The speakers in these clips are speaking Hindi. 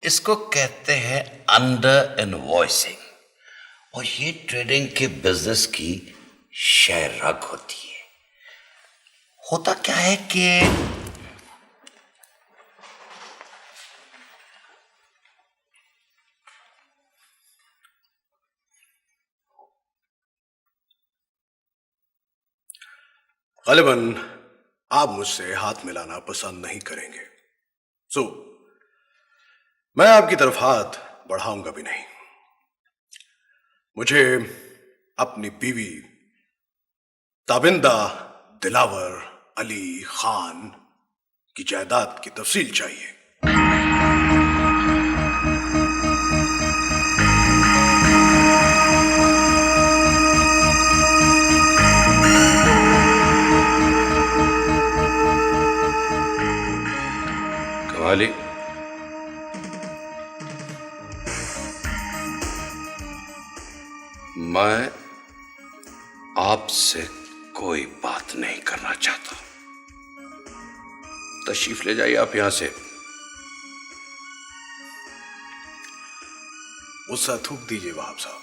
इसको कहते हैं अंडर इनवॉइसिंग, और ये ट्रेडिंग के बिजनेस की शेयर रग होती है। होता क्या है कि गालिबन आप मुझसे हाथ मिलाना पसंद नहीं करेंगे, सो मैं आपकी तरफ हाथ बढ़ाऊंगा भी नहीं। मुझे अपनी बीवी ताबिंदा दिलावर अली खान की जायदाद की तफसील चाहिए। कमाली, मैं आपसे कोई बात नहीं करना चाहता। तशरीफ ले जाइए आप यहां से। गुस्सा थूक दीजिए वहाब साहब।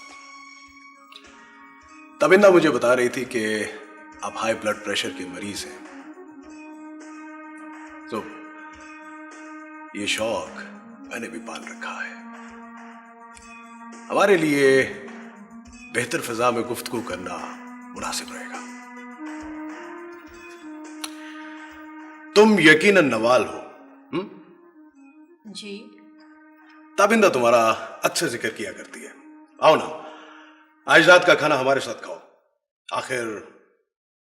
तबिंदा मुझे बता रही थी कि आप हाई ब्लड प्रेशर के मरीज हैं, तो ये शौक मैंने भी पाल रखा है। हमारे लिए बेहतर फिजा में गुफ्तगू करना मुनासिब रहेगा। तुम यकीनन नवाल हो। जी। ताबिंदा तुम्हारा अच्छा जिक्र किया करती है। आओ ना, आज रात का खाना हमारे साथ खाओ। आखिर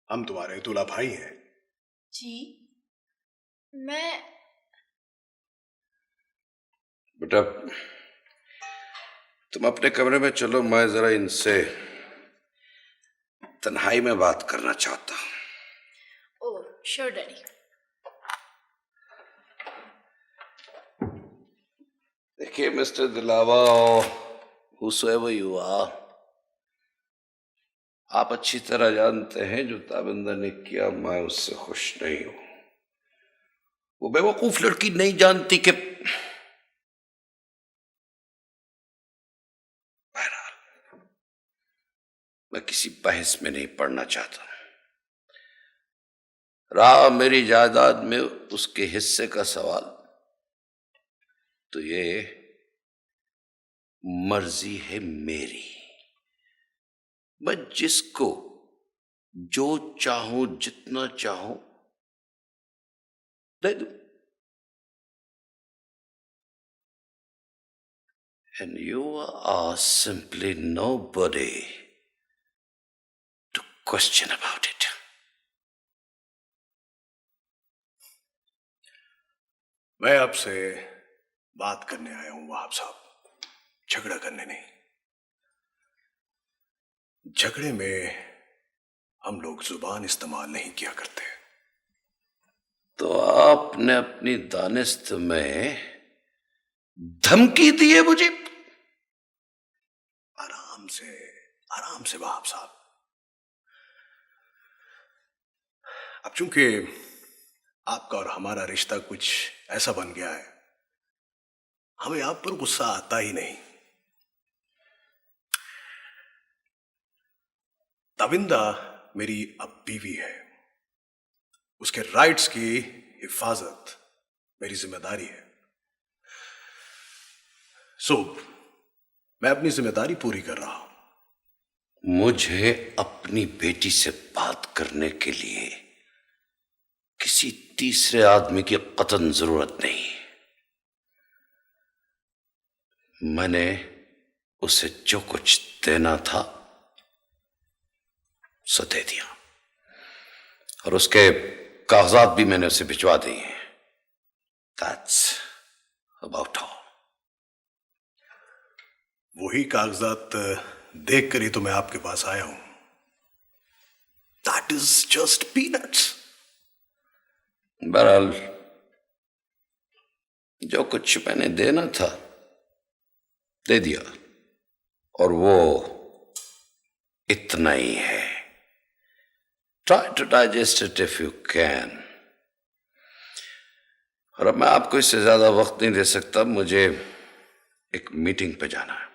हम तुम्हारे दूल्हा भाई हैं। जी, मैं बेटा, तुम अपने कमरे में चलो, मैं जरा इनसे तन्हाई में बात करना चाहता हूं। Oh sure daddy. देखिए मिस्टर दिलावा, whosoever you are, आप अच्छी तरह जानते हैं जो ताबिंदा ने किया, मैं उससे खुश नहीं हूं। वो बेवकूफ लड़की नहीं जानती कि बहरहाल मैं किसी बहस में नहीं पड़ना चाहता। रहा मेरी जायदाद में उसके हिस्से का सवाल, तो ये मर्जी है मेरी। मैं जिसको जो चाहूं, जितना चाहूं दे दूं। And you are simply nobody to question about it. मैं आपसे बात करने आया हूं वहाब साहब, झगड़ा करने नहीं। झगड़े में हम लोग जुबान इस्तेमाल नहीं किया करते। तो आपने अपनी दानिस्त में धमकी दी है मुझे? आराम से वहाब साहब। अब चूंकि आपका और हमारा रिश्ता कुछ ऐसा बन गया है, हमें आप पर गुस्सा आता ही नहीं। ताबिंदा मेरी अब बीवी है, उसके राइट्स की हिफाजत मेरी जिम्मेदारी है। सो मैं अपनी जिम्मेदारी पूरी कर रहा हूं। मुझे अपनी बेटी से बात करने के लिए किसी तीसरे आदमी की कतई जरूरत नहीं। मैंने उसे जो कुछ देना था सो दे दिया, और उसके कागजात भी मैंने उसे भिजवा दिए हैं। That's about all. वही कागजात देख कर ही तो मैं आपके पास आया हूं। That is just peanuts. बहरहाल जो कुछ मैंने देना था दे दिया, और वो इतना ही है। Try to digest it if you can. और अब मैं आपको इससे ज्यादा वक्त नहीं दे सकता। मुझे एक मीटिंग पे जाना है।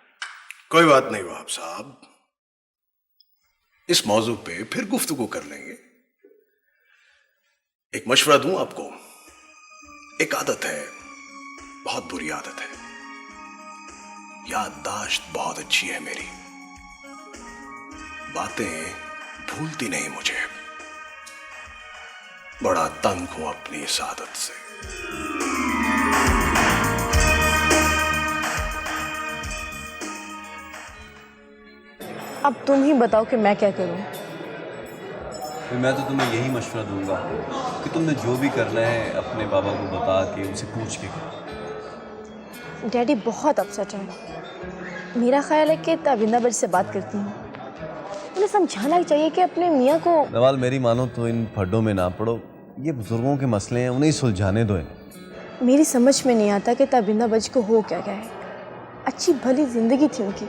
कोई बात नहीं वहाब साहब, इस मौजू पे फिर गुफ्तगू कर लेंगे। एक मशवरा दूं आपको, एक आदत है, बहुत बुरी आदत है, याददाश्त बहुत अच्छी है मेरी, बातें भूलती नहीं मुझे, बड़ा तंग हूं अपनी इस आदत से। अब तुम ही बताओ कि मैं क्या करूं। फिर मैं तो तुम्हें यही मशवरा दूंगा कि तुमने जो भी करना है अपने बाबा को बता के, उनसे पूछ के करो। डैडी बहुत अपसेट है। मेरा ख्याल है कि ताबिंदा बज से बात करती हूँ, उन्हें समझाना ही चाहिए कि अपने मियाँ को। नवाल मेरी मानो तो इन फड्डों में ना पड़ो, ये बुजुर्गों के मसले हैं, उन्हें सुलझाने दो इन्हें। मेरी समझ में नहीं आता कि ताबिंदा बज को हो क्या गया है। अच्छी भली जिंदगी थी उनकी,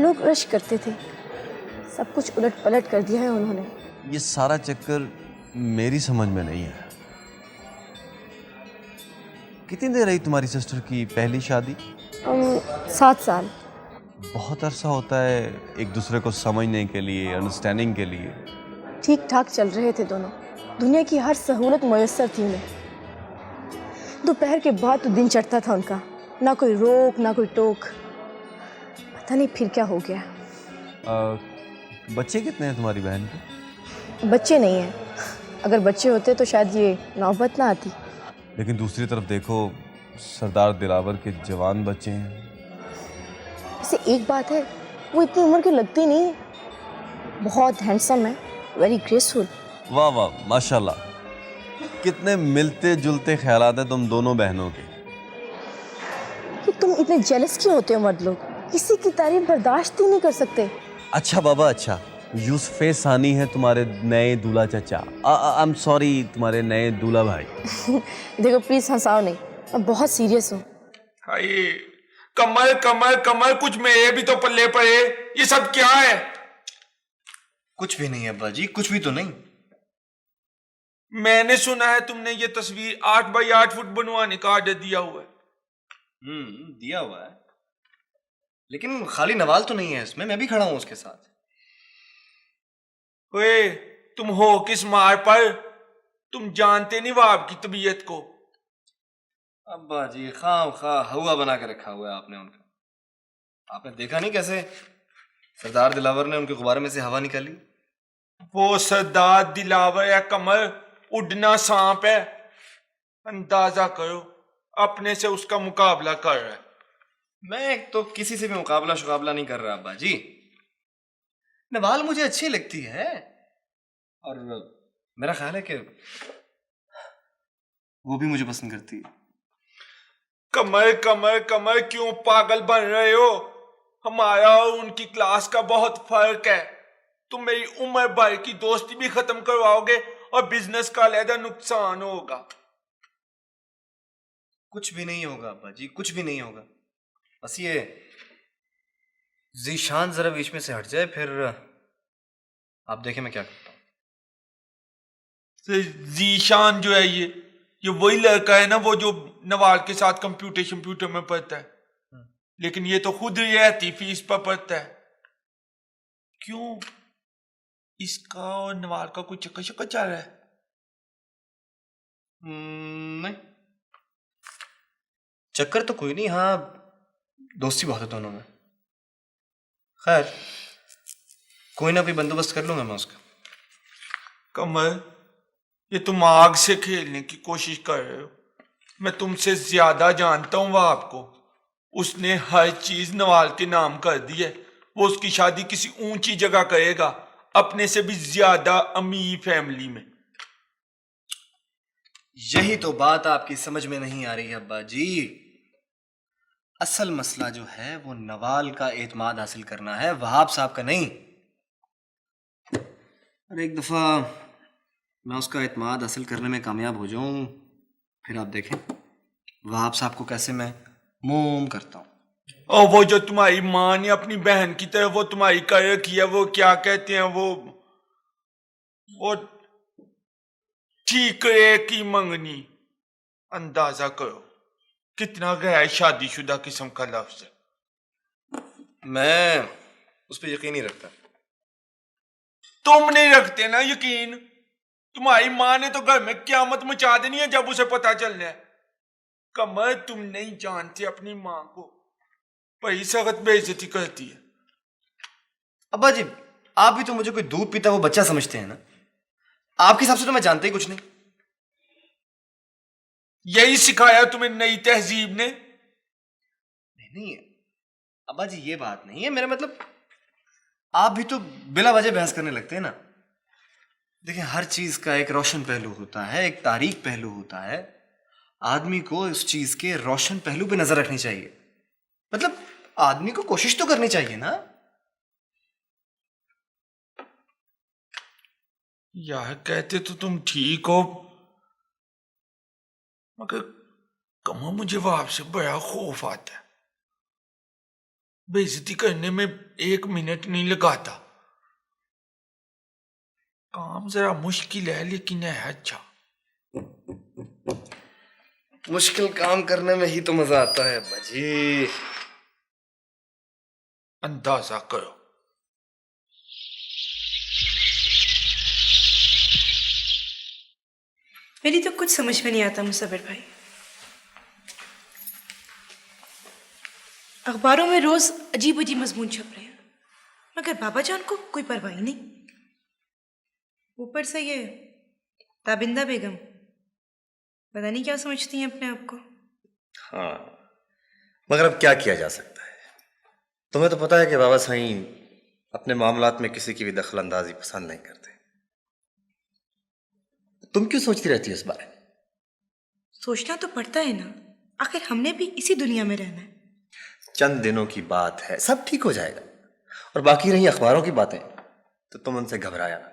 लोग रश करते थे, सब कुछ उलट पलट कर दिया है उन्होंने। ये सारा चक्कर मेरी समझ में नहीं है। कितनी देर रही तुम्हारी सिस्टर की पहली शादी? 7 साल। बहुत अरसा होता है एक दूसरे को समझने के लिए, अंडरस्टैंडिंग के लिए। ठीक ठाक चल रहे थे दोनों, दुनिया की हर सहूलत मुयस्सर थी उन्हें। दोपहर के बाद तो दिन चढ़ता था उनका, ना कोई रोक ना कोई टोक। पता नहीं फिर क्या हो गया। बच्चे कितने हैं तुम्हारी बहन के? बच्चे नहीं हैं, अगर बच्चे होते तो शायद ये नौबत ना आती। लेकिन दूसरी तरफ देखो, सरदार दिलावर के जवान बच्चे हैं। वैसे एक बात है, वो इतनी उम्र के लगते नहीं है, बहुत हैंडसम है, वेरी ग्रेसफुल। वाह वाह माशाल्लाह, कितने मिलते जुलते ख्यालात हैं तुम दोनों बहनों के। कि तुम इतने जेलस क्यों होते हो मर्द लोग, किसी की तारीफ बर्दाश्त ही नहीं कर सकते। अच्छा बाबा अच्छा, यूसुफ़े सानी है तुम्हारे नए दूल्हा चचा। आई एम सॉरी, तुम्हारे नए दूल्हा भाई। देखो प्लीज हंसाओ नहीं, मैं बहुत सीरियस हूँ। हाय कमर कमर कमर, कुछ मेरे भी तो पल्ले पड़े। ये सब क्या है? कुछ भी नहीं अब्बा जी, कुछ भी तो नहीं। मैंने सुना है तुमने ये तस्वीर 8 बाई 8 फुट बनवाने का आर्डर दिया हुआ है। दिया हुआ है, लेकिन खाली नवाल तो नहीं है इसमें, मैं भी खड़ा हूं उसके साथ। ओए तुम हो किस मार पर? तुम जानते नहीं वाब की तबीयत को। अब्बा जी खाम खा हवा बना के रखा हुआ है आपने उनका। आपने देखा नहीं कैसे सरदार दिलावर ने उनके गुब्बारे में से हवा निकाली? वो सरदार दिलावर या कमर उड़ना सांप है, अंदाजा करो, अपने से उसका मुकाबला कर रहा है। मैं तो किसी से भी मुकाबला शुकाबला नहीं कर रहा अब्बा जी। नवाल मुझे अच्छी लगती है और मेरा ख्याल है कि वो भी मुझे पसंद करती है। कमर कमर कमर क्यों पागल बन रहे हो? हमारा और उनकी क्लास का बहुत फर्क है। तुम मेरी उम्र भर की दोस्ती भी खत्म करवाओगे और बिजनेस का अलहदा नुकसान होगा। कुछ भी नहीं होगा अब्बा जी, कुछ भी नहीं होगा। बस ये जीशान जरा बीच में से हट जाए, फिर आप देखें मैं क्या करता हूं। जीशान जो है ये वही लड़का है ना, वो जो नवाल के साथ कंप्यूटर में पढ़ता है, लेकिन ये तो खुद रियायती फीस पर पढ़ता है। क्यों इसका और नवाल का कोई चक्कर शक्कर चल रहा है? नहीं, चक्कर तो कोई नहीं, हाँ दोस्ती बहुत है दोनों में। खैर कोई ना, कोई बंदोबस्त कर लूंगा मैं उसका। कमल, ये तुम आग से खेलने की कोशिश कर रहे हो। मैं तुमसे ज्यादा जानता हूं वह आपको। उसने हर चीज नवाल के नाम कर दी है। वो उसकी शादी किसी ऊंची जगह करेगा, अपने से भी ज्यादा अमीर फैमिली में। यही तो बात आपकी समझ में नहीं आ रही है अब्बा जी। असल मसला जो है वो नवाल का एतमाद हासिल करना है, वहाब साहब का नहीं। और एक दफा मैं उसका एतमाद हासिल करने में कामयाब हो जाऊं, फिर आप देखें वहाब साहब को कैसे मैं मोम करता हूं। और वो जो तुम्हारी माँ ने अपनी बहन की तरह वो तुम्हारी कर रखी है, वो क्या कहते हैं, वो ठीकरे की मंगनी। अंदाजा करो कितना गैर शादीशुदा किस्म का लफ्ज है। मैं उस पर यकीन नहीं रखता। तुम नहीं रखते ना यकीन? तुम्हारी माँ ने तो घर में क्यामत मचा देनी है जब उसे पता चलना है। कमर, तुम नहीं जानते अपनी माँ को, बड़ी सख्त बेइज्जती करती है। अब्बा जी, आप भी तो मुझे कोई दूध पीता वो बच्चा समझते हैं ना। आपके हिसाब से तो मैं जानता ही कुछ नहीं। यही सिखाया तुम्हें नई तहजीब ने? नहीं अब्बा जी, ये बात नहीं है। मेरा मतलब आप भी तो बिला वजह बहस करने लगते हैं ना। देखिए, हर चीज का एक रोशन पहलू होता है, एक तारीख पहलू होता है। आदमी को उस चीज के रोशन पहलू पे नजर रखनी चाहिए। मतलब आदमी को कोशिश तो करनी चाहिए ना। यार, कहते तो तुम ठीक हो, मगर कमर, मुझे वो आपसे बड़ा खौफ आता है। बेइज्जती करने में 1 मिनट नहीं लगाता। काम जरा मुश्किल है, लेकिन है अच्छा। मुश्किल काम करने में ही तो मजा आता है अब्बा जी। अंदाजा करो। मेरी तो कुछ समझ में नहीं आता मुसव्विर भाई। अखबारों में रोज अजीब अजीब मजमून छप रहे हैं, मगर बाबा जान को कोई परवाह ही नहीं। ऊपर से ये ताबिंदा बेगम पता नहीं क्या समझती हैं अपने आप को। हाँ, मगर अब क्या किया जा सकता है। तुम्हें तो पता है कि बाबा साईं अपने मामलात में किसी की भी दखल अंदाजी पसंद नहीं करते। तुम क्यों सोचती रहती हो इस बारे में? सोचना तो पड़ता है ना, आखिर हमने भी इसी दुनिया में रहना है। चंद दिनों की बात है, सब ठीक हो जाएगा। और बाकी रही अखबारों की बातें, तो तुम उनसे घबराया ना।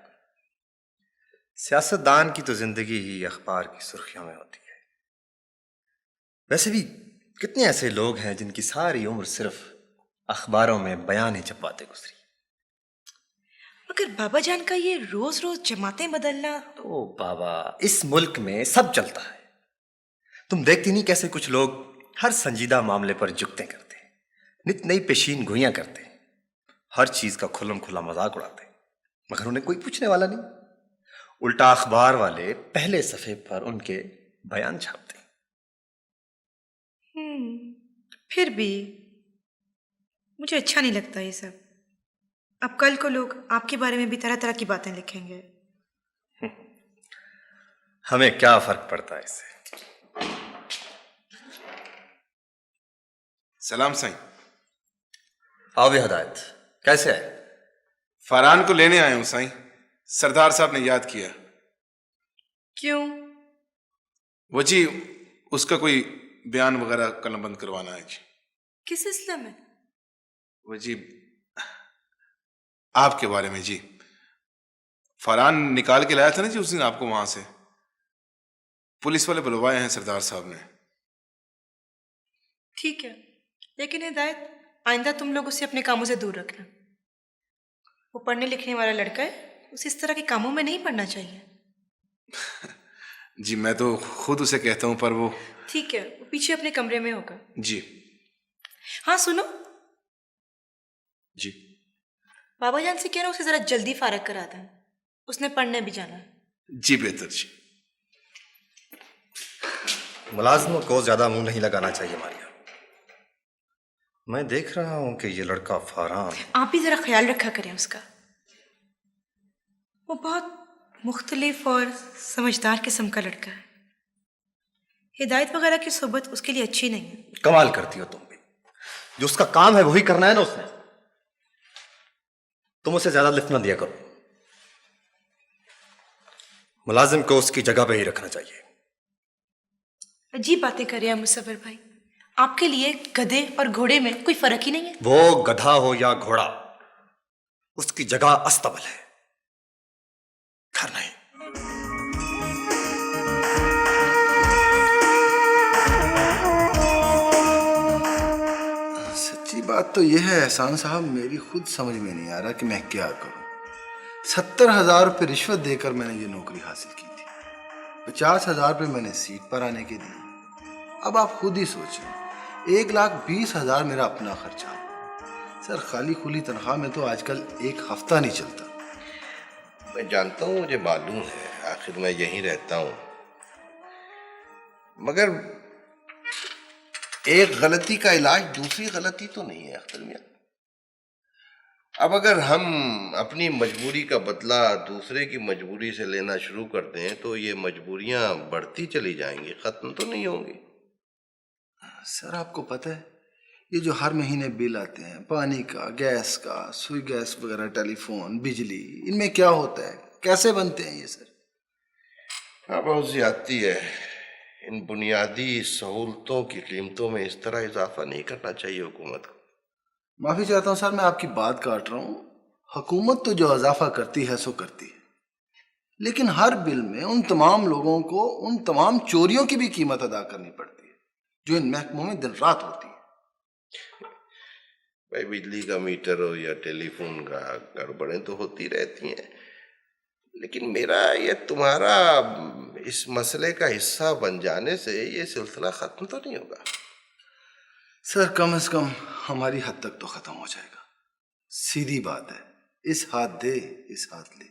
सियासतदान की तो जिंदगी ही अखबार की सुर्खियों में होती है। वैसे भी कितने ऐसे लोग हैं जिनकी सारी उम्र सिर्फ अखबारों में बयान ही छपवाते गुजरी। मगर बाबा जान का ये रोज रोज जमातें बदलना। तो बाबा, इस मुल्क में सब चलता है। तुम देखती नहीं कैसे कुछ लोग हर संजीदा मामले पर जुगतें करते हैं, नित नई पेशीन गोइयां करते हैं, हर चीज का खुल्लम खुल्ला मजाक उड़ाते हैं, मगर उन्हें कोई पूछने वाला नहीं। उल्टा अखबार वाले पहले सफे पर उनके बयान छापते हैं। फिर भी मुझे अच्छा नहीं लगता ये सब। अब कल को लोग आपके बारे में भी तरह तरह की बातें लिखेंगे। हमें क्या फर्क पड़ता है इससे। सलाम साईं। आओ भी हिदायत, कैसे है? फरहान को लेने आया हूं साईं। सरदार साहब ने याद किया। क्यों? वो जी, उसका कोई बयान वगैरह कलमबंद करवाना है जी। किस सिलसिले में? वो जी, आपके बारे में जी। फरहान निकाल के लाया था ना जी उस दिन आपको वहां से। पुलिस वाले बुलवाए हैं सरदार साहब ने। ठीक है, लेकिन हिदायत, आइंदा तुम लोग उसे अपने कामों से दूर रखना। वो पढ़ने लिखने वाला लड़का है, उसे इस तरह के कामों में नहीं पढ़ना चाहिए। जी मैं तो खुद उसे कहता हूं, पर वो। ठीक है, वो पीछे अपने कमरे में होगा। जी हाँ सुनो, जी। बाबा जान से कहना उसे जरा जल्दी फारग करा दें, उसने पढ़ने भी जाना है। जी बेहतर जी। मुलाजमों को ज्यादा मुंह नहीं लगाना चाहिए मारिया। मैं देख रहा हूं कि ये लड़का फरहान, आप भी जरा ख्याल रखा करें उसका। वो बहुत मुख्तलिफ और समझदार किस्म का लड़का है। हिदायत वगैरह की सोबत उसके लिए अच्छी नहीं है। कमाल करती हो तुम भी। जो उसका काम है वही करना है ना उसने। तुम उसे ज्यादा लिफ्ट ना दिया करो। मुलाजिम को उसकी जगह पे ही रखना चाहिए। अजीब बातें कर रहे हैं मुसव्विर भाई। आपके लिए गधे और घोड़े में कोई फर्क ही नहीं है। वो गधा हो या घोड़ा, उसकी जगह अस्तबल है, घर नहीं। सच्ची बात तो यह है एहसान साहब, मेरी खुद समझ में नहीं आ रहा कि मैं क्या करूं। 70,000 रुपये रिश्वत देकर मैंने ये नौकरी हासिल की थी। 50,000 रुपये मैंने सीट पर आने के दिए अब आप खुद ही सोचिए, 1,20,000 मेरा अपना खर्चा। सर खाली खुली तनख्वाह में तो आजकल एक हफ्ता नहीं चलता। मैं जानता हूँ, मुझे मालूम है, आखिर मैं यहीं रहता हूँ। मगर एक गलती का इलाज दूसरी गलती तो नहीं है अख्तर मियां। अब अगर हम अपनी मजबूरी का बदला दूसरे की मजबूरी से लेना शुरू कर दें तो ये मजबूरियां बढ़ती चली जाएंगी, खत्म तो नहीं होंगी। सर आपको पता है, ये जो हर महीने बिल आते हैं, पानी का, गैस का, सुई गैस वगैरह, टेलीफोन, बिजली, इनमें क्या होता है, कैसे बनते हैं ये सर? हाँ, बहुत ज्यादती है। इन बुनियादी सहूलतों की कीमतों में इस तरह इजाफा नहीं करना चाहिए हुकूमत को। माफी चाहता हूँ सर, मैं आपकी बात काट रहा हूँ। हुकूमत तो जो इजाफा करती है सो करती है, लेकिन हर बिल में उन तमाम लोगों को उन तमाम चोरियों की भी कीमत अदा करनी पड़ती है जो इन महकमों में दिन रात होती है। भाई, बिजली का मीटर हो या टेलीफोन का, गड़बड़ें तो होती रहती हैं, लेकिन मेरा ये तुम्हारा इस मसले का हिस्सा बन जाने से ये सिलसिला खत्म तो नहीं होगा। सर कम से कम हमारी हद तक तो खत्म हो जाएगा। सीधी बात है, इस हाथ दे इस हाथ ले।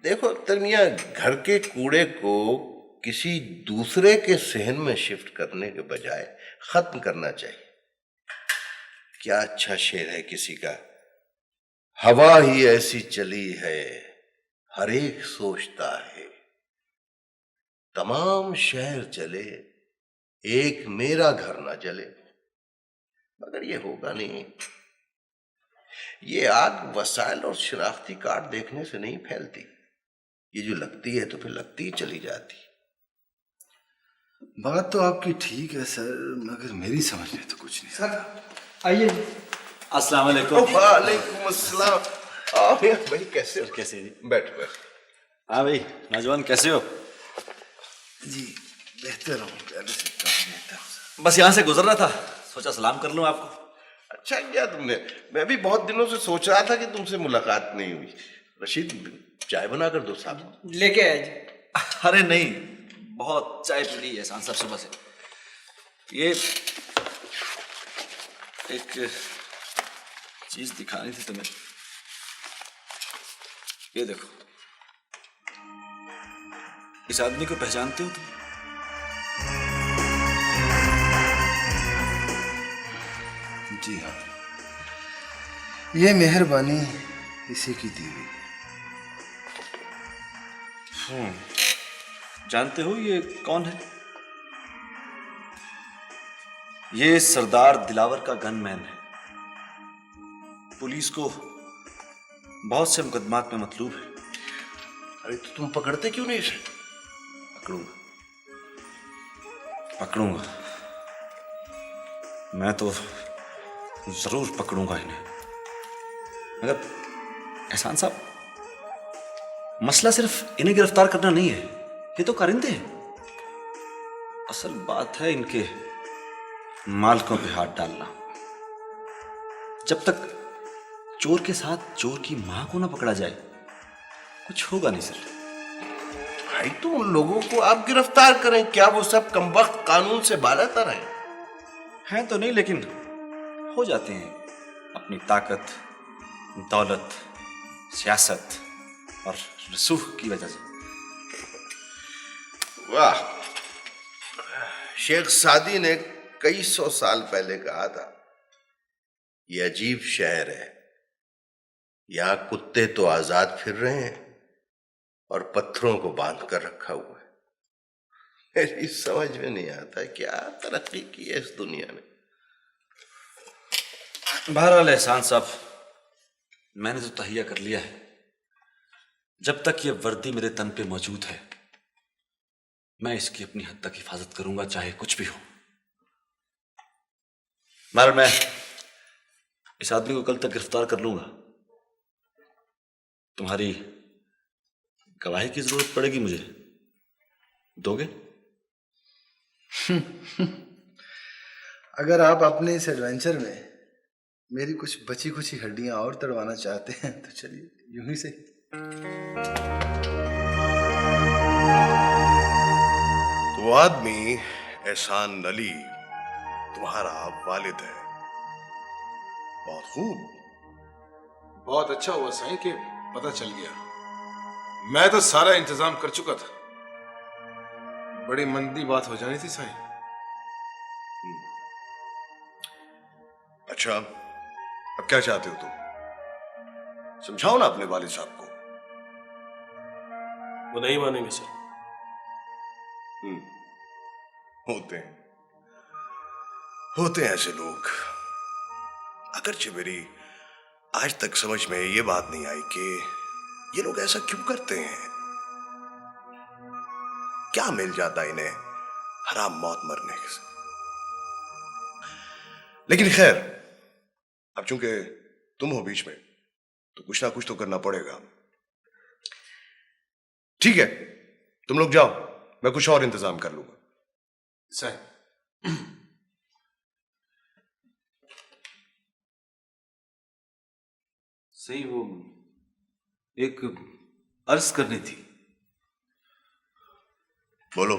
देखो अख्तर मियां, घर के कूड़े को किसी दूसरे के सहन में शिफ्ट करने के बजाय खत्म करना चाहिए। क्या अच्छा शेर है किसी का, हवा ही ऐसी चली है हर एक सोचता है, तमाम शहर चले एक मेरा घर ना जले। मगर ये होगा नहीं। ये आग वसाइल और शनाख्ती कार्ड देखने से नहीं फैलती, ये जो लगती है तो फिर लगती ही चली जाती। बात तो आपकी ठीक है सर, मगर मेरी समझ में तो कुछ नहीं। सर आइए। अस्सलाम वालेकुम। वालेकुम अस्सलाम। भाई कैसे हो? कैसे जी? बैठ बैठ। हाँ भाई, नौजवान कैसे हो? जी बेहतर हूँ, पहले से काफी बेहतर हूँ। बस यहाँ से गुजर रहा था, सोचा सलाम कर लूँ आपको। अच्छा किया तुमने, मैं भी बहुत दिनों से सोच रहा था कि तुमसे मुलाकात नहीं हुई। रशीद, चाय बना कर दो साहब। लेके आए जी। अरे नहीं, बहुत चाय पी ली है एहसान साहब सुबह से। ये एक चीज दिखानी थी तुम्हें, ये देखो। इस आदमी को पहचानते हो तुम? जी हाँ, ये मेहरबानी इसी की दी हुई। जानते हो ये कौन है? ये सरदार दिलावर का गनमैन है। पुलिस को बहुत से मुकदमात में मतलूब है। अरे तो तुम पकड़ते क्यों नहीं इसे? पकड़ूंगा, पकड़ूंगा, मैं तो जरूर पकड़ूंगा इन्हें। मगर एहसान साहब, मसला सिर्फ इन्हें गिरफ्तार करना नहीं है, ये तो कारिंदे हैं। असल बात है इनके मालिकों पे हाथ डालना। जब तक चोर के साथ चोर की मां को ना पकड़ा जाए, कुछ होगा नहीं सर। भाई तो उन लोगों को आप गिरफ्तार करें, क्या वो सब कमबख्त कानून से बालातर हैं? हैं तो नहीं, लेकिन हो जाते हैं अपनी ताकत, दौलत, सियासत और रसूख की वजह से। वाह, शेख सादी ने कई सौ साल पहले कहा था, ये अजीब शहर है, यहां कुत्ते तो आजाद फिर रहे हैं और पत्थरों को बांध कर रखा हुआ है। मेरी समझ में नहीं आता क्या तरक्की की है इस दुनिया में। बहरहाल एहसान साहब, मैंने तो तहिया कर लिया है, जब तक ये वर्दी मेरे तन पे मौजूद है, मैं इसकी अपनी हद तक हिफाजत करूंगा, चाहे कुछ भी हो। मगर मैं इस आदमी को कल तक गिरफ्तार कर लूंगा। तुम्हारी गवाही की जरूरत पड़ेगी मुझे, दोगे? अगर आप अपने इस एडवेंचर में मेरी कुछ बची खुची हड्डियां और तड़वाना चाहते हैं तो चलिए, यूं ही सही। तो वो आदमी एहसान अली तुम्हारा वालिद है। बहुत खूब। बहुत अच्छा हुआ साईं कि पता चल गया। मैं तो सारा इंतजाम कर चुका था। बड़ी मंदी बात हो जानी थी साईं। अच्छा, अब क्या चाहते हो तुम? समझाओ ना अपने वालिद साहब को। वो नहीं मानेंगे सर। होते हैं ऐसे लोग। अगरचे मेरी आज तक समझ में ये बात नहीं आई कि ये लोग ऐसा क्यों करते हैं। क्या मिल जाता इन्हें हराम मौत मरने से। लेकिन खैर, अब चूंकि तुम हो बीच में तो कुछ ना कुछ तो करना पड़ेगा। ठीक है, तुम लोग जाओ, मैं कुछ और इंतजाम कर लूंगा। साईं, सही, वो एक अर्ज करनी थी। बोलो।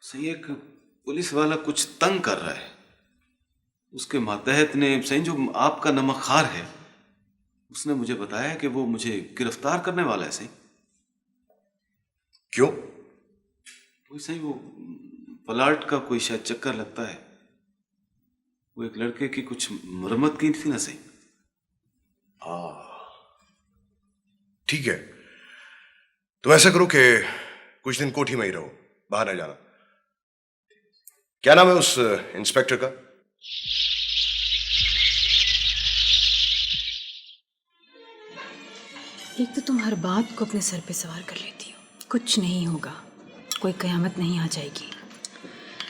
सही, एक पुलिस वाला कुछ तंग कर रहा है। उसके मातहत ने सही जो आपका नमकखार है, उसने मुझे बताया कि वो मुझे गिरफ्तार करने वाला है। सही क्यों? वो सही, वो प्लाट का कोई शायद चक्कर लगता है। वो एक लड़के की कुछ मरम्मत की थी ना। सही, ठीक है, तुम ऐसा करो कि कुछ दिन कोठी में ही रहो, बाहर न जाना। क्या नाम है उस इंस्पेक्टर का? एक तो तुम हर बात को अपने सर पे सवार कर लेती हो। कुछ नहीं होगा, कोई कयामत नहीं आ जाएगी।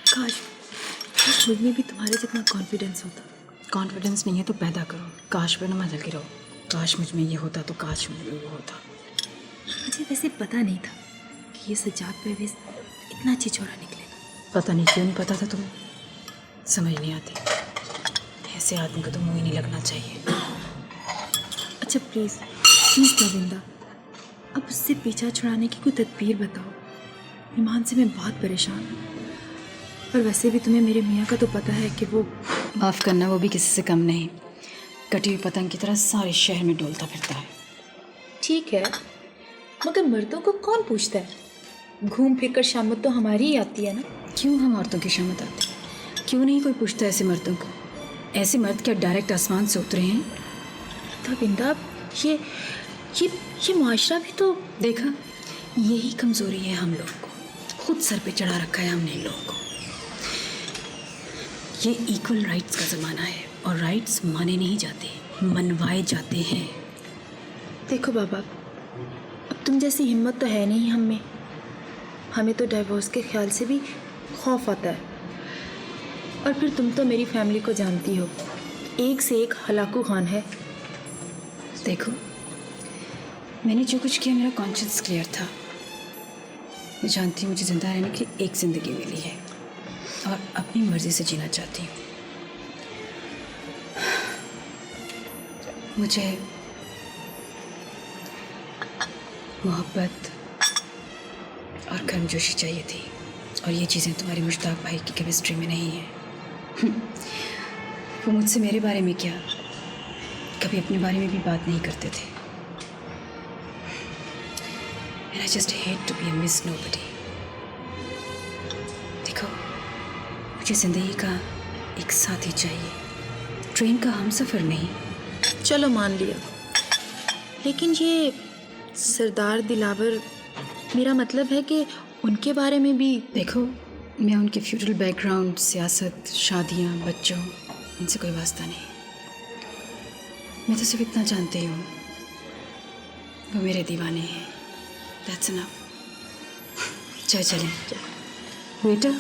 काश मुझ में भी तुम्हारे जितना कॉन्फिडेंस होता। कॉन्फिडेंस नहीं है तो पैदा करो। काश पे न मत लगे रहो। काश मुझ में ये होता तो काश मुझ में वो होता। मुझे वैसे पता नहीं था कि ये सज्जाद परवेज इतना छिछोरा निकलेगा। पता नहीं क्यों नहीं पता था तुम्हें? समझ नहीं आती। ऐसे आदमी को तो मुँह ही नहीं लगना चाहिए। अच्छा प्लीज़ तविंदा, अब उससे पीछा छुड़ाने की कोई तदबीर बताओ। ईमान से मैं बहुत परेशान हूँ। और वैसे भी तुम्हें मेरे मियाँ का तो पता है कि वो माफ़ करना, वो भी किसी से कम नहीं। कटी हुई पतंग की तरह सारे शहर में डोलता फिरता है। ठीक है, मगर मर्दों को कौन पूछता है? घूम फिर कर शामत तो हमारी ही आती है ना। क्यों हम औरतों की शामत आती? क्यों नहीं कोई पूछता ऐसे मर्दों को? ऐसे मर्द क्या डायरेक्ट आसमान से उतरे हैं? तविंदा, ये मुआशरा भी तो देखा, यही कमज़ोरी है हम लोग को। खुद सर पे चढ़ा रखा है हमने इन लोगों को। ये इक्वल राइट्स का ज़माना है और राइट्स माने नहीं जाते, मनवाए जाते हैं। देखो बाबा, अब तुम जैसी हिम्मत तो है नहीं हम में। हमें तो डाइवोर्स के ख्याल से भी खौफ आता है। और फिर तुम तो मेरी फैमिली को जानती हो, एक से एक हलाकू खान है। देखो, मैंने जो कुछ किया मेरा कॉन्शियस क्लियर था। मैं जानती हूँ मुझे ज़िंदा रहने की एक ज़िंदगी मिली है और अपनी मर्ज़ी से जीना चाहती हूँ। मुझे मोहब्बत और गर्मजोशी चाहिए थी और ये चीज़ें तुम्हारी मुश्ताक भाई की केमिस्ट्री में नहीं है। वो मुझसे मेरे बारे में क्या, कभी अपने बारे में भी बात नहीं करते थे। And I just hate to be a miss nobody. देखो, मुझे ज़िंदगी का एक साथी चाहिए, ट्रेन का हमसफ़र नहीं। चलो मान लिया, लेकिन ये सरदार दिलावर, मेरा मतलब है कि उनके बारे में भी। देखो, मैं उनके फ्यूडल बैकग्राउंड, सियासत, शादियाँ, बच्चों, इनसे कोई वास्ता नहीं। मैं तो सिर्फ इतना जानती हूँ, वो मेरे दीवाने हैं। That's enough. चलें बेटा।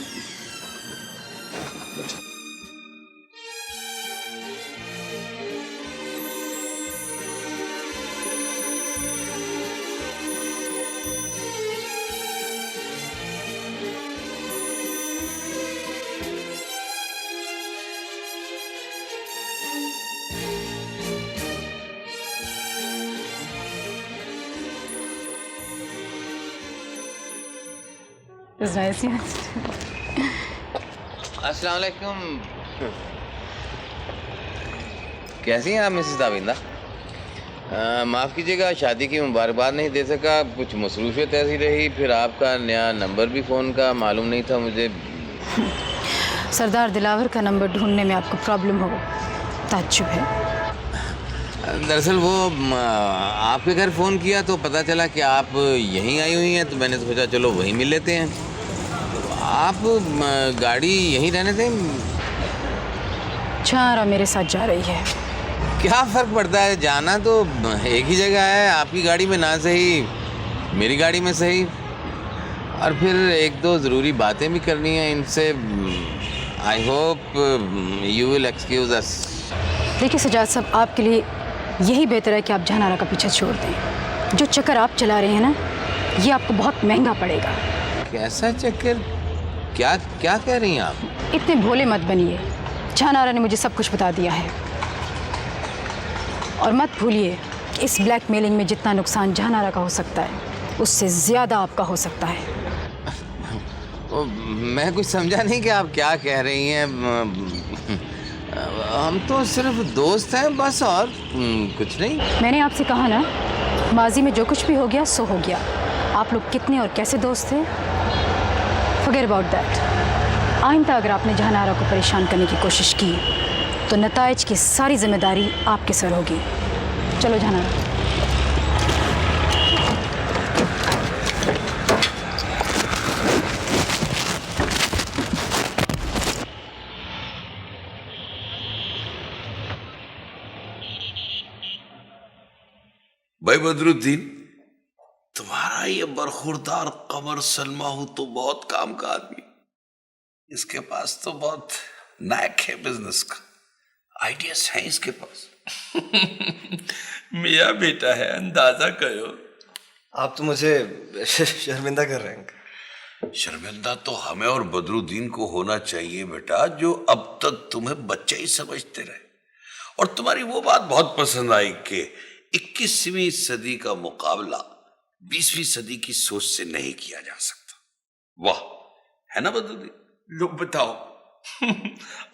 अस्सलाम वालेकुम। कैसी हैं आप मिसेस दाविंदा? माफ़ कीजिएगा, शादी की मुबारकबाद नहीं दे सका, कुछ मसरूफियत ऐसी रही, फिर आपका नया नंबर भी फ़ोन का मालूम नहीं था मुझे। सरदार दिलावर का नंबर ढूंढने में आपको प्रॉब्लम हो, ताज्जुब है। दरअसल वो आपके घर फ़ोन किया तो पता चला कि आप यहीं आई हुई हैं, तो मैंने सोचा चलो वहीं मिल लेते हैं। तो आप गाड़ी यहीं रहने दें? छारा मेरे साथ जा रही है। क्या फ़र्क पड़ता है, जाना तो एक ही जगह है, आपकी गाड़ी में ना सही मेरी गाड़ी में सही। और फिर एक दो ज़रूरी बातें भी करनी हैं इनसे। I hope you will excuse अस। देखिए सजाद साहब, आपके लिए यही बेहतर है कि आप जहानारा का पीछा छोड़ दें। जो चक्कर आप चला रहे हैं ना, ये आपको बहुत महंगा पड़ेगा। कैसा चक्कर? क्या क्या कह रही हैं आप? इतने भोले मत बनिए, जहानारा ने मुझे सब कुछ बता दिया है। और मत भूलिए कि इस ब्लैकमेलिंग में जितना नुकसान जहानारा का हो सकता है, उससे ज़्यादा आपका हो सकता है। मैं कुछ समझा नहीं कि आप क्या कह रही हैं। हम तो सिर्फ दोस्त हैं बस, और कुछ नहीं। मैंने आपसे कहा ना, माजी में जो कुछ भी हो गया सो हो गया। आप लोग कितने और कैसे दोस्त थे, फॉरगेट अबाउट दैट। आइंदा अगर आपने जहानारा को परेशान करने की कोशिश की तो नताइज की सारी जिम्मेदारी आपके सर होगी। चलो जहानारा। भाई बदरुद्दीन, तुम्हारा ये बरखुरदार कमर सलमा हो तो बहुत काम का आदमी। इसके पास तो बहुत नाक है बिजनेस का, आइडियाज हैं इसके पास। मेरा बेटा है, अंदाजा करो। आप तो मुझे शर्मिंदा कर रहे हैं। शर्मिंदा तो हमें और बदरुद्दीन को होना चाहिए बेटा, जो अब तक तुम्हें बच्चे ही समझते रहे। और तुम्हारी वो बात बहुत पसंद आई कि 21वीं सदी का मुकाबला 20वीं सदी की सोच से नहीं किया जा सकता। वाह, है ना बदरुद्दीन? लो बताओ,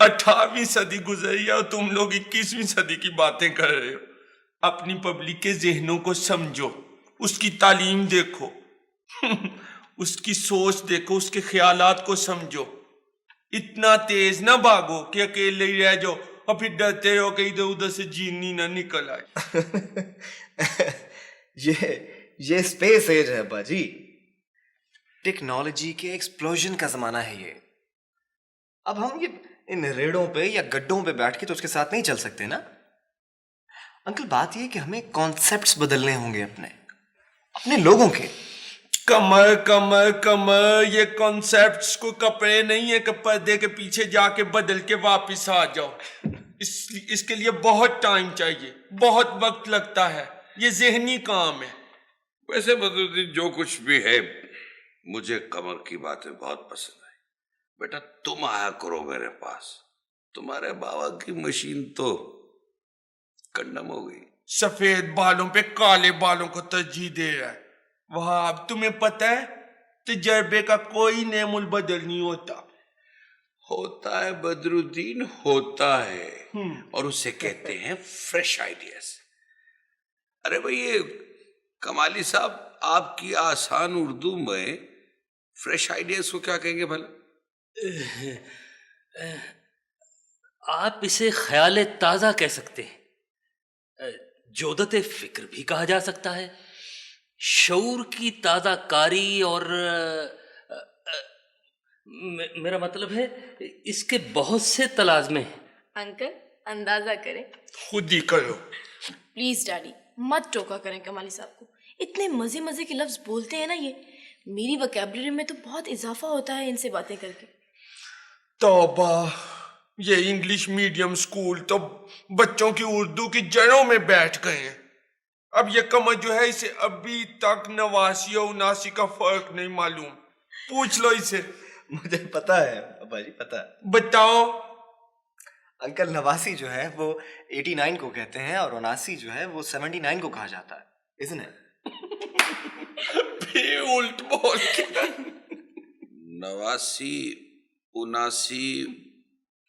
18वीं सदी गुजरी और तुम लोग 21वीं सदी की बातें कर रहे हो। अपनी पब्लिक के जहनों को समझो, उसकी तालीम देखो, उसकी सोच देखो, उसके ख्यालात को समझो। इतना तेज ना भागो कि अकेले ही रह जाओ और फिर डरते हो कि इधर उधर से जीनी ना निकल आए। ये स्पेस एज है बाजी, टेक्नोलॉजी के एक्सप्लोजन का जमाना है ये। अब हम ये इन रेड़ों पे या गड्ढों पे बैठ के तो उसके साथ नहीं चल सकते ना अंकल। बात ये कि हमें कॉन्सेप्ट्स बदलने होंगे अपने लोगों के। कमर कमर कमर, ये कॉन्सेप्ट्स को कपड़े नहीं है कि पर्दे के पीछे जाके बदल के वापस आ जाओ। इसके लिए बहुत टाइम चाहिए, बहुत वक्त लगता है, ये ज़हनी काम है। वैसे बदरुद्दीन, जो कुछ भी है, मुझे कमर की बातें बहुत पसंद आई। बेटा तुम आया करो मेरे पास, तुम्हारे बाबा की मशीन तो कंडम हो गई। सफेद बालों पे काले बालों को तरजीह दे रहा है। वहां अब तुम्हें पता है, तजर्बे का कोई नेमुल बदल नहीं होता है बदरुद्दीन, होता है। और उसे कहते हैं फ्रेश आइडियाज। अरे भाई ये कमाली साहब, आपकी आसान उर्दू में फ्रेश आइडियाज को क्या कहेंगे भला? आप इसे ख्याल ताज़ा कह सकते हैं, जोदत फिक्र भी कहा जा सकता है, शऊर की ताज़ा कारी, और मेरा मतलब है इसके बहुत से तलाज़मे हैं। अंकल अंदाजा करें, खुद ही करो। प्लीज डैडी मत टोका करें कमाली साहब को। इतने मजे मजे के लफ्ज बोलते हैं ना ये। मेरी वोकैबुलरी में तो बहुत इजाफा होता है इनसे बातें करके। तौबा, ये इंग्लिश मीडियम स्कूल तो बच्चों की उर्दू की जड़ों में बैठ गए हैं। अब ये कमर जो है, इसे अभी तक 89 और 79 का फर्क नहीं मालूम। पूछ लो इसे। मुझे पता है अब्बा जी, पता है। बताओ। अंकल, 89 जो है वो 89 को कहते हैं और 79 जो है वो 79 को कहा जाता है, इसने भी उल्ट बोल के। नवासी, उनासी,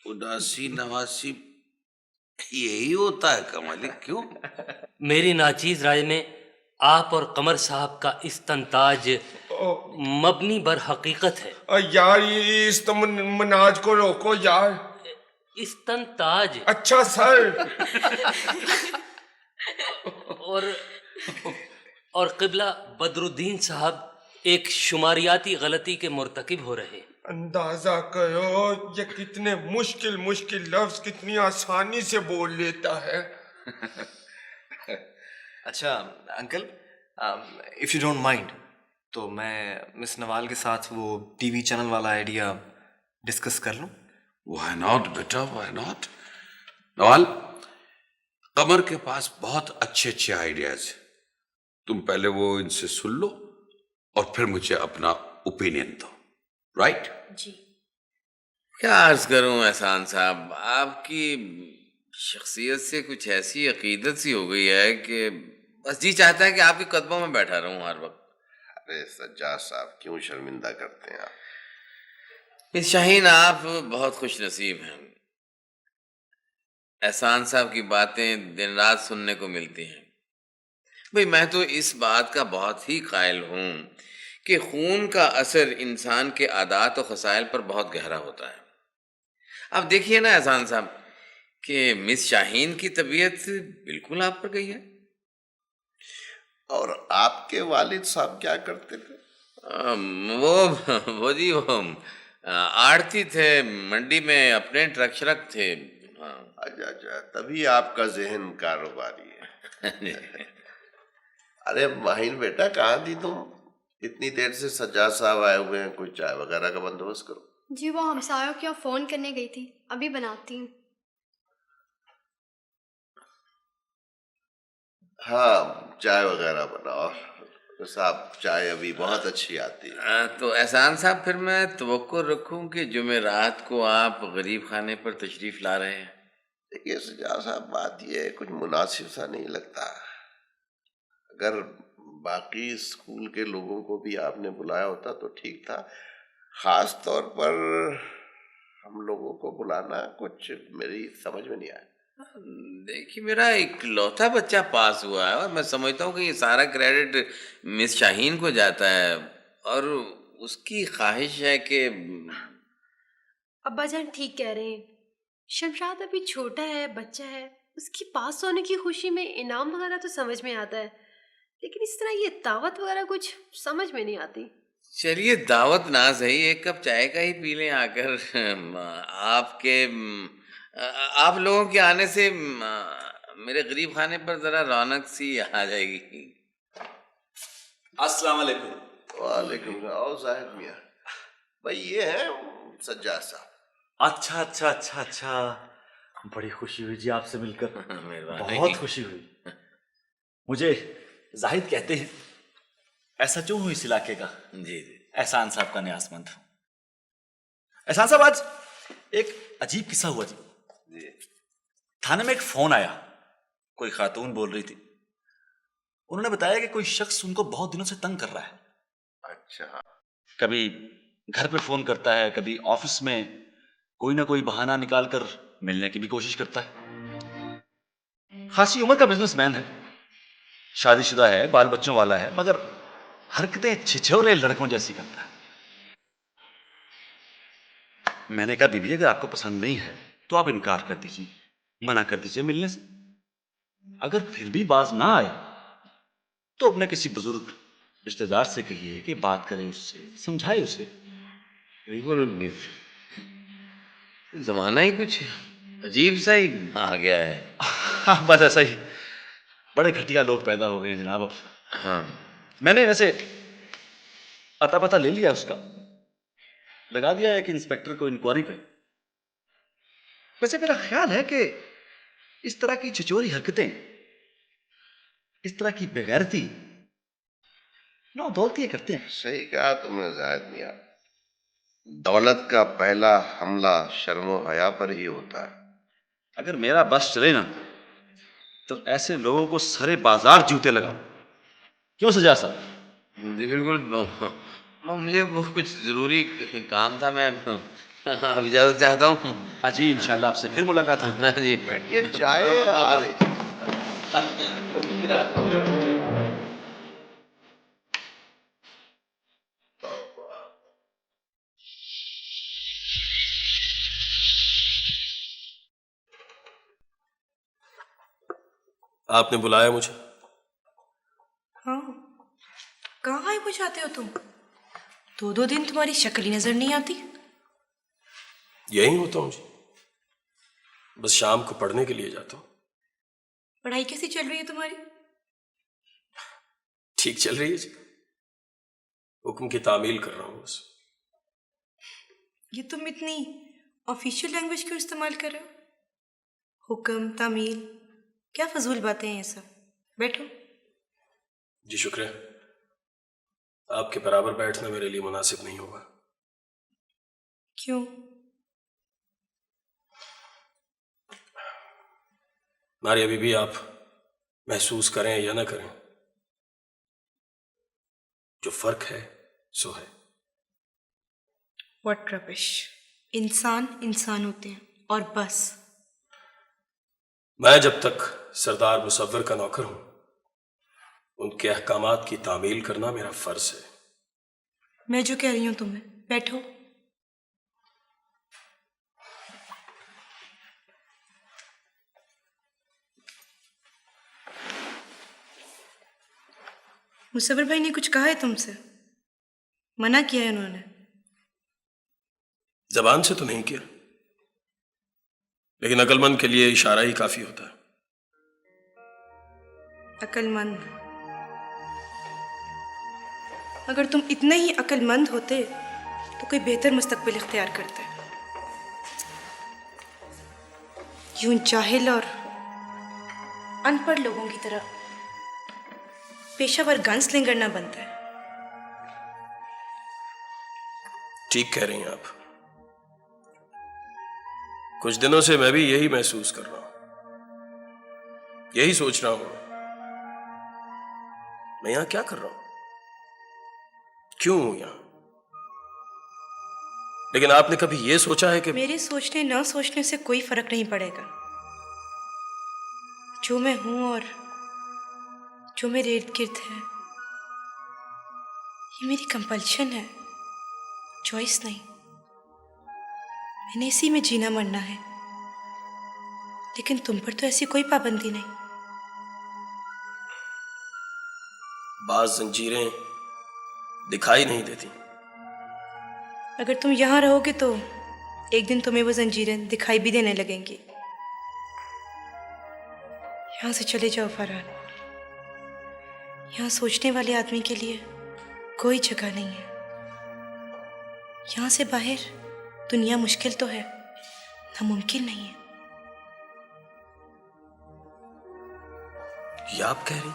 उनासी, नवासी, यही होता है कमली, क्यों? मेरी नाचीज राय में आप और कमर साहब का इस्तंताज मबनी बर हकीकत है। यार ये इस मनाज को रोको यार। इस्तंताज। अच्छा सर। और क़िबला बदरुद्दीन साहब एक शुमारियाती गलती के मुर्तकिब हो रहे। अंदाजा करो ये कितने मुश्किल मुश्किल लफ्ज कितनी आसानी से बोल लेता है। अच्छा uncle, if you don't mind तो मैं मिस नवाल के साथ वो टीवी चैनल वाला आइडिया डिस्कस कर लूं? Why not बेटा, why not? नवाल, कमर के पास बहुत अच्छे अच्छे आइडियाज हैं। तुम पहले वो इनसे सुन लो और फिर मुझे अपना ओपिनियन दो, राइट? जी। क्या अर्ज करूं एहसान साहब, आपकी शख्सियत से कुछ ऐसी अकीदत सी हो गई है कि बस जी चाहता है कि आपके कदमों में बैठा रहूं हर वक्त। अरे सज्जाद साहब, क्यों शर्मिंदा करते हैं आप? मिस शाहीन, आप बहुत खुश नसीब हैं। एहसान साहब की बातें दिन रात सुनने को मिलती हैं। भाई मैं तो इस बात का बहुत ही कायल हूँ कि खून का असर इंसान के आदात और खसाइल पर बहुत गहरा होता है। अब देखिए ना एहसान साहब कि मिस शाहीन की तबीयत बिल्कुल आप पर गई है। और आपके वालिद साहब क्या करते थे? वो जी वो आड़ती थे, मंडी में अपने ट्रक श्रक थे। हाँ। अच्छा अच्छा, तभी आपका जहन कारोबारी है। अरे माहिन बेटा, कहाँ थी तुम? इतनी देर से सज्जाद साहब आए हुए हैं, कुछ चाय वगैरह का बंदोबस्त करो। जी वो हमसायों के यहाँ फोन करने गई थी, अभी बनाती हूँ। हाँ, चाय वगैरह बनाओ साहब, चाय अभी बहुत अच्छी आती है। तो एहसान साहब, फिर मैं तवक्को रखूं कि जुमेरात को आप गरीब खाने पर तशरीफ ला रहे हैं? देखिए सज्जाद साहब, बात ये कुछ मुनासिब सा नहीं लगता। अगर बाकी स्कूल के लोगों को भी आपने बुलाया होता तो ठीक था, खास तौर पर हम लोगों को बुलाना कुछ मेरी समझ में नहीं आया। देखिए, मेरा इकलौता बच्चा पास हुआ है और मैं समझता हूँ कि ये सारा क्रेडिट मिस शाहीन को जाता है और उसकी ख्वाहिश है कि अब्बा जान ठीक कह रहे हैं। शमशाद अभी छोटा है, बच्चा है, उसकी पास होने की खुशी में इनाम वगैरह तो समझ में आता है, लेकिन इस तरह ये दावत वगैरह कुछ समझ में नहीं आती। चलिए दावत ना सही, एक कप चाय का ही पी लें आकर। आप लोगों के आने से मेरे गरीब खाने पर जरा रौनक सी आ जाएगी। अस्सलाम वालेकुम। वालेकुम सलाम साहिब मियाँ। भाई ये है सज्जाद साहब। अच्छा अच्छा अच्छा अच्छा, बड़ी खुशी हुई जी आपसे मिलकर। बहुत खुशी हुई। मुझे जाहिद कहते हैं, ऐसा जो हूँ इस इलाके का। जी जी। एहसान साहब का न्यासमंद हूँ। एहसान साहब, आज एक अजीब किस्सा हुआ जी। थाने में एक फोन आया, कोई खातून बोल रही थी। उन्होंने बताया कि कोई शख्स उनको बहुत दिनों से तंग कर रहा है। अच्छा। कभी घर पे फोन करता है, कभी ऑफिस में कोई ना कोई बहाना निकालकर मिलने की भी कोशिश करता है। खासी उम्र का बिजनेसमैन है, शादीशुदा है, बाल बच्चों वाला है, मगर हरकतें छिछोरे लड़कों जैसी करता है। मैंने कहा, बीबी अगर आपको पसंद नहीं है तो आप इनकार कर दीजिए, मना कर दीजिए मिलने से। अगर फिर भी बाज ना आए तो अपने किसी बुजुर्ग रिश्तेदार से कहिए कि बात करें उससे, समझाए उसे। जमाना ही कुछ अजीब सा ही आ गया है। हाँ, बस ऐसा ही, बड़े घटिया लोग पैदा हो गए हैं जनाब। हाँ, मैंने वैसे अता पता ले लिया उसका, लगा दिया है कि इंस्पेक्टर को इंक्वायरी पे। वैसे मेरा ख्याल है कि इस तरह की छिछोरी हरकतें, इस तरह की बेगैरती नौ दौलती करते हैं। सही कहा तुमने जाहिद मियाँ, दौलत का पहला हमला शर्मो हया पर ही होता है। अगर मेरा बस चले ना तो ऐसे लोगों को सारे बाजार जूते लगाओ। क्यों सजा साहब? जी बिल्कुल। मुझे वो कुछ जरूरी काम था, मैं अब इजाजत चाहता हूँ। जी इंशाल्लाह आपसे फिर मुलाकात होगी। हाँ जी। ये चाय आ रही। आपने बुलाया मुझे? हाँ, कहाँ गायब हो जाते हो तुम? 2-2 दिन तुम्हारी शक्ल ही नजर नहीं आती। यही होता हूँ जी, बस शाम को पढ़ने के लिए जाता हूँ। पढ़ाई कैसी चल रही है तुम्हारी? ठीक चल रही है जी, हुक्म की तामील कर रहा हूँ बस। ये तुम इतनी ऑफिशियल लैंग्वेज क्यों इस्तेमाल कर रहे हो? हुक्म, तामील, क्या फजूल बातें हैं ये सब। बैठो। जी शुक्र है, आपके बराबर बैठना मेरे लिए मुनासिब नहीं होगा। क्यों? मारी अभी भी आप महसूस करें या ना करें, जो फर्क है सो है। What rubbish. इंसान इंसान होते हैं और बस। मैं जब तक सरदार मुसव्विर का नौकर हूं, उनके अहकामात की तामील करना मेरा फर्ज है। मैं जो कह रही हूं तुम्हें, बैठो। मुसव्विर भाई ने कुछ कहा है तुमसे? मना किया है उन्होंने? जबान से तो नहीं किया, लेकिन अक्लमंद के लिए इशारा ही काफी होता है। अक्लमंद? अगर तुम इतने ही अक्लमंद होते तो कोई बेहतर मुस्तकबिल इख्तियार करते। यूं जाहिल और अनपढ़ लोगों की तरह पेशावर गनस्लिंगर ना बनता है। ठीक कह रही हैं आप। कुछ दिनों से मैं भी यही महसूस कर रहा हूं, यही सोच रहा हूं मैं यहां क्या कर रहा हूं, क्यों हूं यहां। लेकिन आपने कभी यह सोचा है कि मेरे सोचने ना सोचने से कोई फर्क नहीं पड़ेगा। जो मैं हूं और जो मेरे इर्द गिर्द है, ये मेरी कंपल्शन है, चॉइस नहीं। मैंने इसी में जीना मरना है, लेकिन तुम पर तो ऐसी कोई पाबंदी नहीं। बाज जंजीरें दिखाई नहीं देती। अगर तुम यहां रहोगे तो एक दिन तुम्हें वो जंजीरें दिखाई भी देने लगेंगी। यहां से चले जाओ फरहान। यहां सोचने वाले आदमी के लिए कोई जगह नहीं है। यहां से बाहर दुनिया मुश्किल तो है, नामुमकिन नहीं है। ये आप कह रही?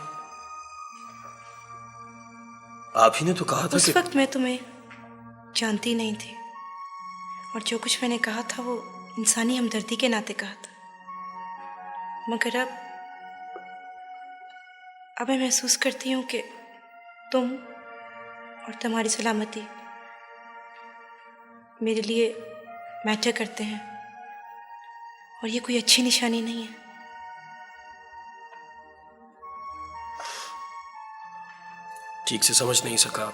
आप ही ने तो कहा था उस कि वक्त मैं तुम्हें जानती नहीं थी, और जो कुछ मैंने कहा था वो इंसानी हमदर्दी के नाते कहा था। मगर अब मैं महसूस करती हूँ कि तुम और तुम्हारी सलामती मेरे लिए मैटर करते हैं, और ये कोई अच्छी निशानी नहीं है। ठीक से समझ नहीं सका।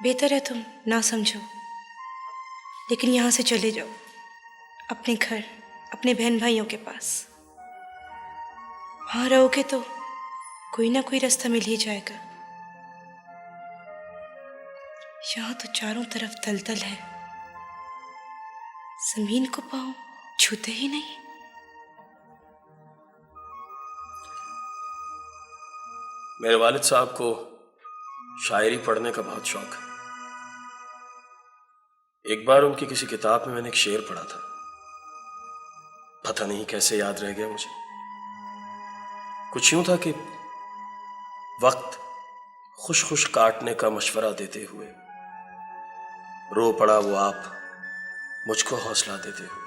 बेहतर है तुम ना समझो, लेकिन यहाँ से चले जाओ अपने घर, अपने बहन भाइयों के पास। वहाँ रहोगे तो कोई ना कोई रास्ता मिल ही जाएगा। यहाँ तो चारों तरफ दलदल है, जमीन को पाँव छूते ही नहीं। मेरे वालिद साहब को शायरी पढ़ने का बहुत शौक है। एक बार उनकी किसी किताब में मैंने एक शेर पढ़ा था, पता नहीं कैसे याद रह गया मुझे। कुछ यूं था कि वक्त खुश खुश काटने का मशवरा देते हुए रो पड़ा वो आप मुझको हौसला देते हुए।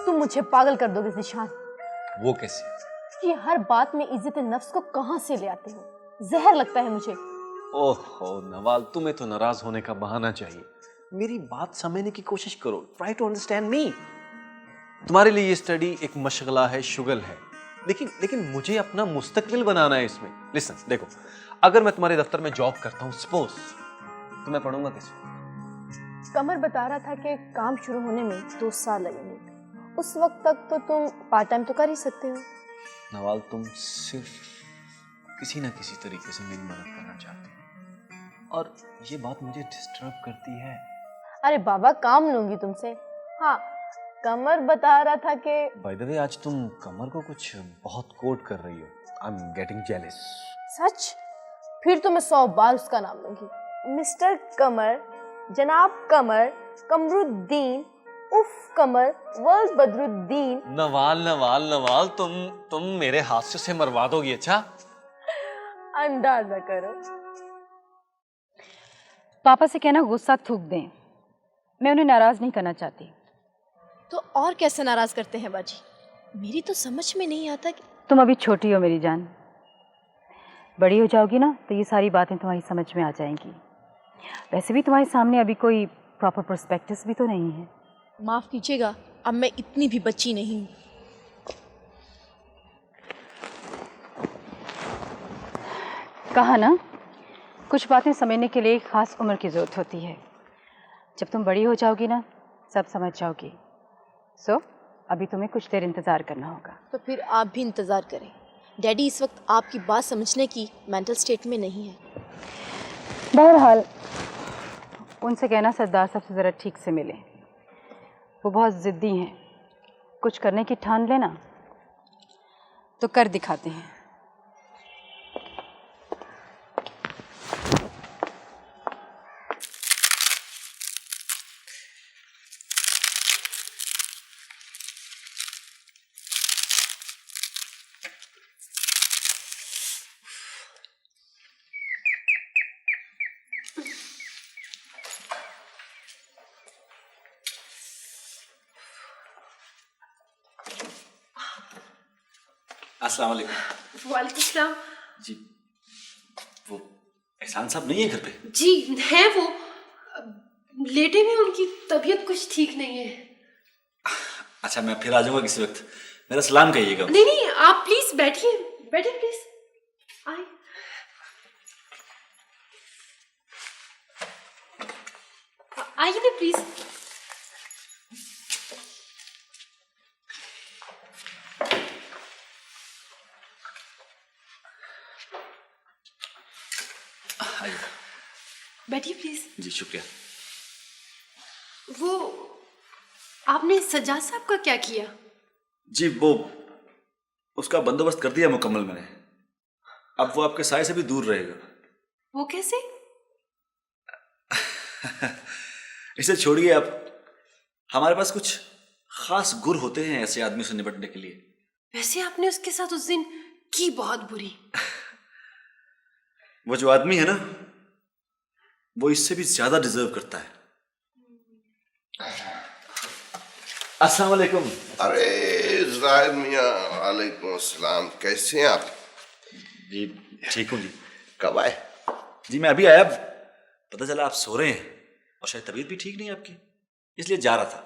तुम मुझे पागल कर दोगे जिशान। वो कैसे? ये हर बात में इज्जत नफ्स को कहाँ से ले आते हो? जहर लगता है मुझे। ओहो नवाल, तुम्हें तो नाराज होने का बहाना चाहिए। मेरी बात समझने की कोशिश करो। Try to understand me. तुम्हारे लिए ये स्टडी एक मशगला है, शुगल है, लेकिन मुझे अपना मुस्तकबिल बनाना है इसमें। लिसन, देखो, अगर मैं तुम्हारे दफ्तर में जॉब करता हूँ सपोज, तो मैं पढ़ूंगा कैसे? कमर बता रहा था कि काम शुरू होने में 2 साल लगेंगे। उस वक्त तक तो तुम पार्ट टाइम तो कर ही सकते हो। नवाल, तुम सिर्फ किसी ना किसी तरीके से मेरी मदद करना चाहते हो और ये बात मुझे डिस्टर्ब करती है। अरे बाबा, काम लूंगी तुमसे। हाँ, कमर बता रहा था कि बाय द वे, आज तुम कमर को कुछ बहुत कोट कर रही हो। I am getting jealous. सच? फिर तो मैं 100 बार उसका नाम लूंगी। मिस्टर कमर, जनाब कमर, कमरुद्दीन, उफ कमर, वर्ल्ड बदरुद्दीन। नवाल, तुम मेरे हास्य से मरवा दोगी। अच्छा, अंदाजा करो। पापा से कहना गुस्सा थूक दें, मैं उन्हें नाराज नहीं करना चाहती। तो और कैसे नाराज करते हैं बाजी? मेरी तो समझ में नहीं आता कि तुम अभी छोटी हो मेरी जान, बड़ी हो जाओगी ना तो ये सारी बातें तुम्हारी समझ में आ जाएंगी। वैसे भी तुम्हारे सामने अभी कोई प्रॉपर पर्सपेक्टिव्स भी तो नहीं है। माफ कीजिएगा, अब मैं इतनी भी बच्ची नहीं हूँ। कहा ना, कुछ बातें समझने के लिए एक खास उम्र की जरूरत होती है। जब तुम बड़ी हो जाओगी ना, सब समझ जाओगी। सो अभी तुम्हें कुछ देर इंतजार करना होगा। तो फिर आप भी इंतजार करें। डैडी इस वक्त आपकी बात समझने की मेंटल स्टेट में नहीं है। बहरहाल उनसे कहना सरदार साहब से ज़रा ठीक से मिले, वो बहुत ज़िद्दी हैं। कुछ करने की ठान लेना तो कर दिखाते हैं। अस्सलाम वालेकुम। वालेकुम सलाम। जी, वो एहसान साहब नहीं है घर पे? जी है, वो लेटे भी, उनकी तबीयत कुछ ठीक नहीं है। अच्छा, मैं फिर आ जाऊंगा किसी वक्त। मेरा सलाम कहिएगा। नहीं नहीं, आप प्लीज बैठिए, बैठिए प्लीज। आइए। आइए ना प्लीज। बैठिए प्लीज। जी शुक्रिया। वो आपने सज्जाद साहब का क्या किया? जी, वो उसका बंदोबस्त कर दिया मुकम्मल मैंने। अब वो आपके साए से भी दूर रहेगा। वो कैसे? इसे छोड़िए आप। हमारे पास कुछ खास गुर होते हैं ऐसे आदमी से निपटने के लिए। वैसे आपने उसके साथ उस दिन की बहुत बुरी। वो जो आदमी है ना, वो इससे भी ज्यादा डिजर्व करता है। अस्सलाम वालेकुम। अरे जाहिद मियाँ, वालेकुम अस्सलाम। कैसे हैं आप? जी ठीक हूँ जी। कब आए? जी मैं अभी आया। पता चला आप सो रहे हैं और शायद तबीयत भी ठीक नहीं है आपकी, इसलिए जा रहा था।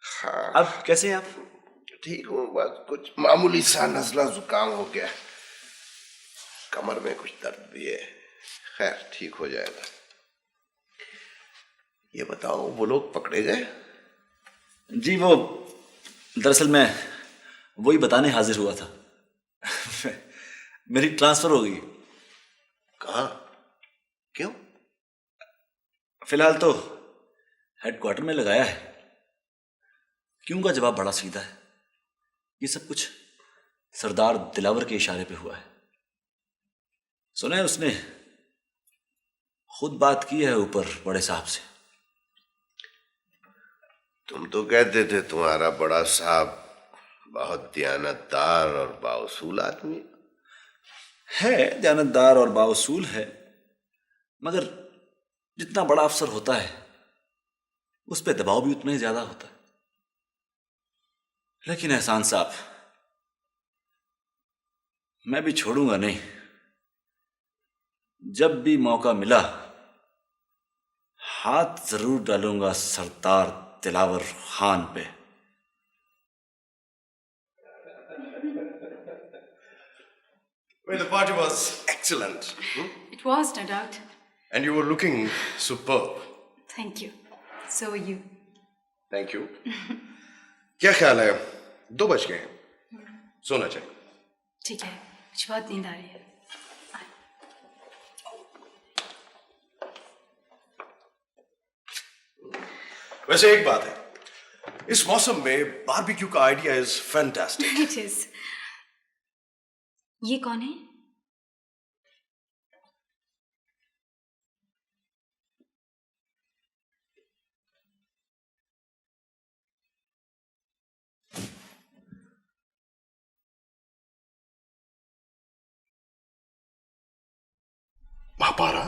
हाँ। अब कैसे हैं आप? ठीक हूँ, बस कुछ मामूली सा नजला जुकाम हो गया, कमर में कुछ दर्द भी है। खैर ठीक हो जाएगा। ये बताओ, वो लोग पकड़े गए? जी वो दरअसल मैं वही बताने हाजिर हुआ था। मेरी ट्रांसफर हो गई। कहाँ? क्यों? फिलहाल तो हेडक्वार्टर में लगाया है। क्यों का जवाब बड़ा सीधा है। ये सब कुछ सरदार दिलावर के इशारे पे हुआ है। सुना है उसने खुद बात की है ऊपर बड़े साहब से। तुम तो कहते थे तुम्हारा बड़ा साहब बहुत दयानतदार और बाउसूल आदमी है। दयानतदार और बाउसूल है, मगर जितना बड़ा अफसर होता है उस पर दबाव भी उतना ही ज्यादा होता है। लेकिन एहसान साहब, मैं भी छोड़ूंगा नहीं। जब भी मौका मिला हाथ जरूर डालूंगा सरदार दिलावर खान पे। Well, the party was excellent. It was, no doubt. And you were looking superb. Thank you. So were you. Thank you. क्या ख्याल है? 2 बज गए हैं। सोना चाहिए। ठीक है, मुझे बहुत नींद आ रही है। वैसे एक बात है, इस मौसम में बारबेक्यू का idea is fantastic. It is. ये कौन है? महापारा,